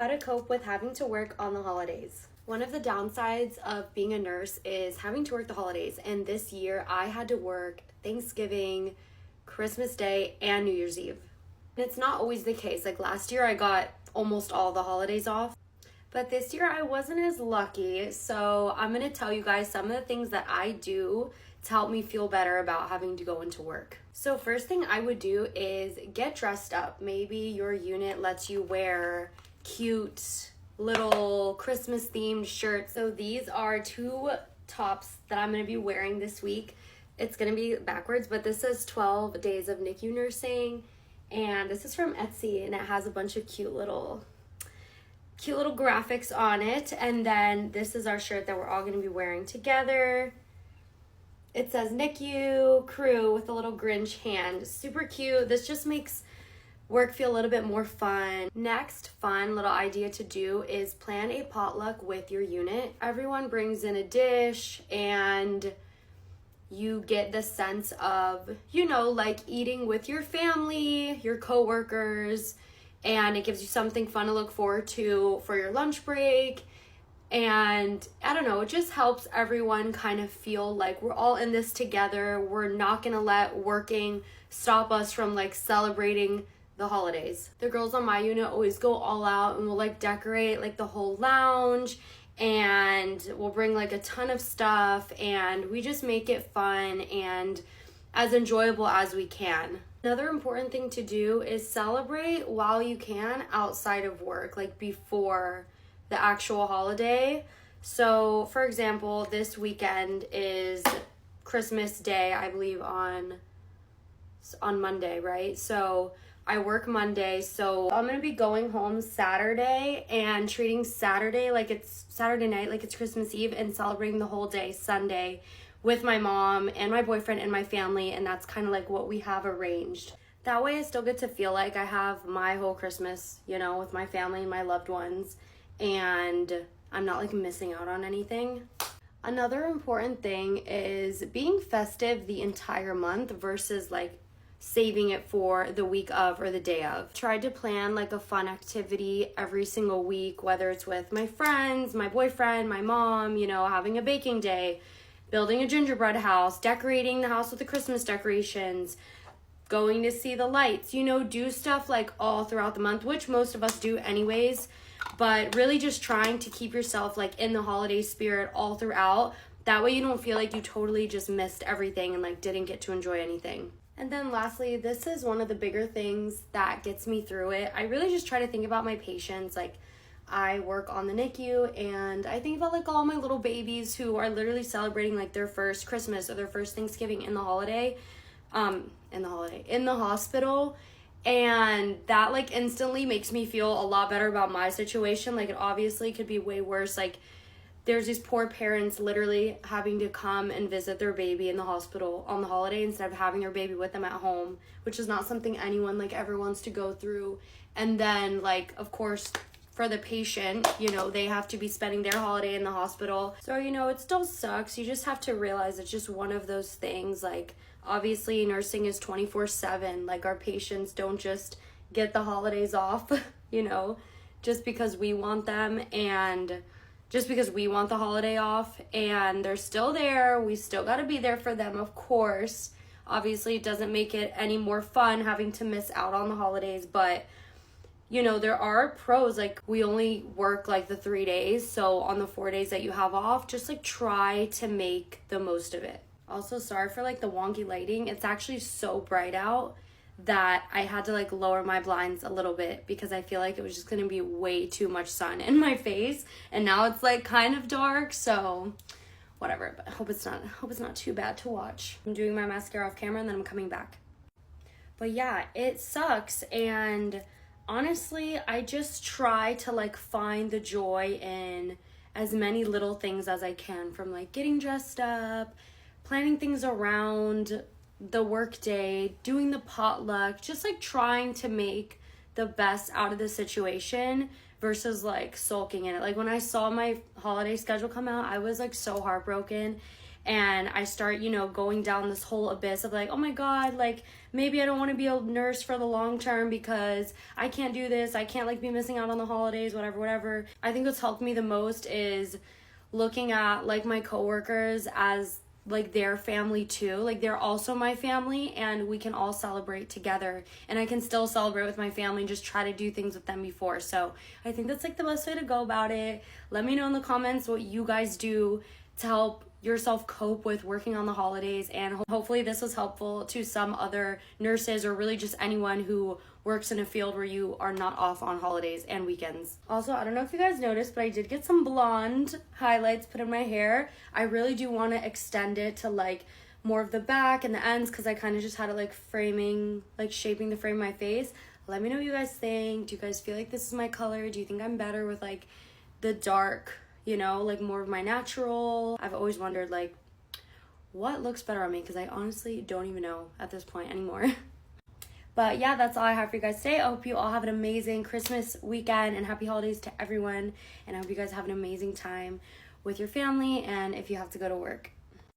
How to cope with having to work on the holidays. One of the downsides of being a nurse is having to work the holidays, and this year I had to work Thanksgiving, Christmas Day, and New Year's Eve. And it's not always the case. Like last year I got almost all the holidays off, but this year I wasn't as lucky. So I'm going to tell you guys some of the things that I do to help me feel better about having to go into work. So first thing I would do is get dressed up. Maybe your unit lets you wear cute little Christmas themed shirts. So these are two tops that I'm going to be wearing this week. It's going to be backwards, but this says 12 days of NICU nursing, and this is from Etsy, and it has a bunch of cute little graphics on it. And then this is our shirt that we're all going to be wearing together. It says NICU crew with a little Grinch hand. Super cute. This just makes work feel a little bit more fun. Next fun little idea to do is plan a potluck with your unit. Everyone brings in a dish and you get the sense of, like eating with your family, your coworkers, and it gives you something fun to look forward to for your lunch break. And I don't know, it just helps everyone kind of feel like we're all in this together. We're not gonna let working stop us from celebrating the holidays. The girls on my unit always go all out and we'll decorate the whole lounge, and we'll bring a ton of stuff, and we just make it fun and as enjoyable as we can. Another important thing to do is celebrate while you can outside of work, before the actual holiday. So for example, this weekend is Christmas Day, I believe on Monday, right? So I work Monday, so I'm gonna be going home Saturday and treating Saturday like it's Saturday night, like it's Christmas Eve, and celebrating the whole day Sunday with my mom and my boyfriend and my family, and that's kind of what we have arranged. That way I still get to feel like I have my whole Christmas, with my family and my loved ones, and I'm not missing out on anything. Another important thing is being festive the entire month versus saving it for the week of or the day of. Tried to plan a fun activity every single week, whether it's with my friends, my boyfriend, my mom, having a baking day, building a gingerbread house, decorating the house with the Christmas decorations, going to see the lights, do stuff all throughout the month, which most of us do anyways, but really just trying to keep yourself in the holiday spirit all throughout. That way you don't feel like you totally just missed everything and didn't get to enjoy anything. And then lastly, this is one of the bigger things that gets me through it. I really just try to think about my patients. I work on the NICU, and I think about all my little babies who are literally celebrating their first Christmas or their first Thanksgiving in the hospital. And that instantly makes me feel a lot better about my situation. It obviously could be way worse. There's these poor parents literally having to come and visit their baby in the hospital on the holiday instead of having their baby with them at home, which is not something anyone ever wants to go through. And then of course for the patient, they have to be spending their holiday in the hospital. So it still sucks. You just have to realize it's just one of those things. Obviously nursing is 24/7. Our patients don't just get the holidays off, just because we want them, and just because we want the holiday off, and they're still there. We still got to be there for them, of course. Obviously, it doesn't make it any more fun having to miss out on the holidays, but there are pros. We only work the 3 days, so on the 4 days that you have off, just try to make the most of it. Also, sorry for the wonky lighting. It's actually so bright out that I had to lower my blinds a little bit because I feel it was just gonna be way too much sun in my face, and now it's kind of dark, so whatever. But I hope it's not too bad to watch. I'm doing my mascara off camera and then I'm coming back. But yeah, it sucks, and honestly I just try to find the joy in as many little things as I can, from getting dressed up, planning things around the work day, doing the potluck, just trying to make the best out of the situation versus sulking in it. When I saw my holiday schedule come out, I was so heartbroken, and I start, you know, going down this whole abyss of like, oh my God, like maybe I don't want to be a nurse for the long term because I can't do this. I can't like be missing out on the holidays, whatever. I think what's helped me the most is looking at like my coworkers as like their family too. Like they're also my family, and we can all celebrate together, and I can still celebrate with my family and just try to do things with them before. So I think that's like the best way to go about it. Let me know in the comments what you guys do to help yourself cope with working on the holidays, and hopefully this was helpful to some other nurses or really just anyone who works in a field where you are not off on holidays and weekends. Also, I don't know if you guys noticed, but I did get some blonde highlights put in my hair. I really do want to extend it to like more of the back and the ends, because I kind of just had it like framing, like shaping the frame of my face. Let me know what you guys think. Do you guys feel like this is my color? Do you think I'm better with like the dark, you know, like more of my natural? I've always wondered like what looks better on me, because I honestly don't even know at this point anymore. But yeah, that's all I have for you guys today. I hope you all have an amazing Christmas weekend, and happy holidays to everyone. And I hope you guys have an amazing time with your family, and if you have to go to work.